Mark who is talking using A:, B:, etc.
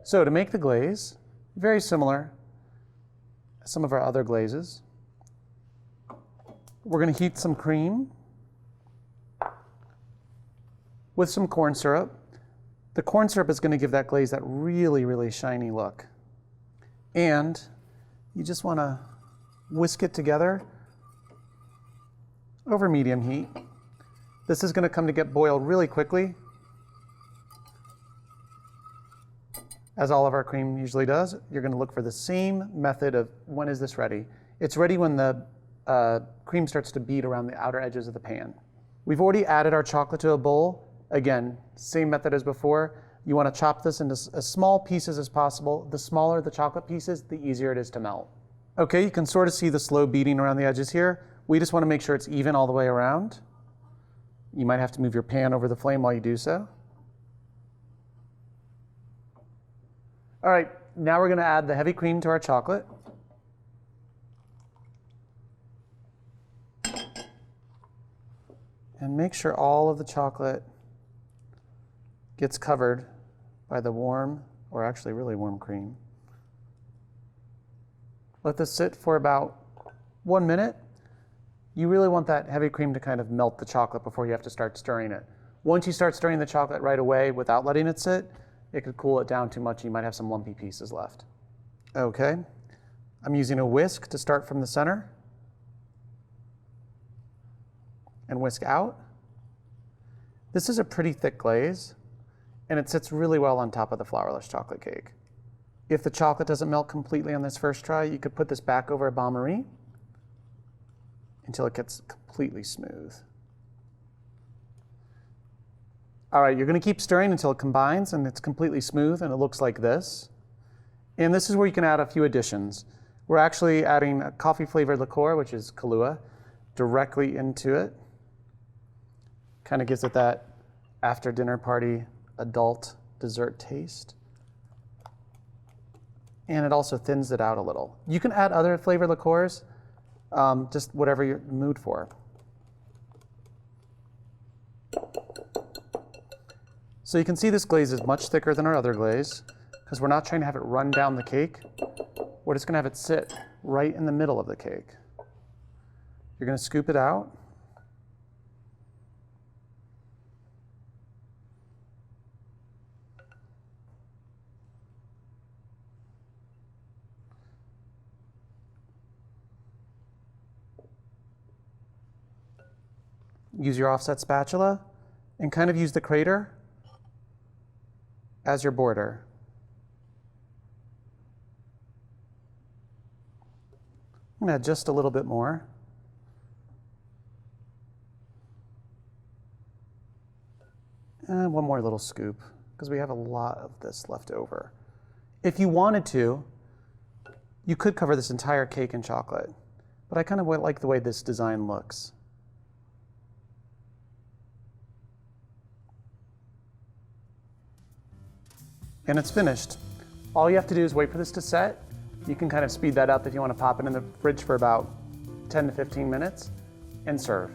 A: So to make the glaze, very similar to some of our other glazes, we're going to heat some cream with some corn syrup. The corn syrup is going to give that glaze that really, really shiny look. And you just want to whisk it together over medium heat. This is going to come to get boiled really quickly, as all of our cream usually does. You're going to look for the same method of when is this ready. It's ready when the cream starts to bead around the outer edges of the pan. We've already added our chocolate to a bowl. Again, same method as before. You want to chop this into as small pieces as possible. The smaller the chocolate pieces, the easier it is to melt. Okay, you can sort of see the slow beating around the edges here. We just want to make sure it's even all the way around. You might have to move your pan over the flame while you do so. All right, now we're going to add the heavy cream to our chocolate. And make sure all of the chocolate gets covered by the warm, or actually really warm cream. Let this sit for about 1 minute. You really want that heavy cream to kind of melt the chocolate before you have to start stirring it. Once you start stirring the chocolate right away without letting it sit, it could cool it down too much. You might have some lumpy pieces left. Okay, I'm using a whisk to start from the center and whisk out. This is a pretty thick glaze, and it sits really well on top of the flourless chocolate cake. If the chocolate doesn't melt completely on this first try, you could put this back over a bain-marie until it gets completely smooth. All right, you're going to keep stirring until it combines and it's completely smooth and it looks like this. And this is where you can add a few additions. We're actually adding a coffee-flavored liqueur, which is Kahlua, directly into it. Kind of gives it that after-dinner party adult dessert taste. And it also thins it out a little. You can add other flavored liqueurs, just whatever you're in the mood for. So you can see this glaze is much thicker than our other glaze because we're not trying to have it run down the cake. We're just going to have it sit right in the middle of the cake. You're going to scoop it out. Use your offset spatula and kind of use the crater as your border. I'm going to add just a little bit more. And one more little scoop, because we have a lot of this left over. If you wanted to, you could cover this entire cake in chocolate, but I kind of like the way this design looks. And it's finished. All you have to do is wait for this to set. You can kind of speed that up if you want to pop it in the fridge for about 10 to 15 minutes and serve.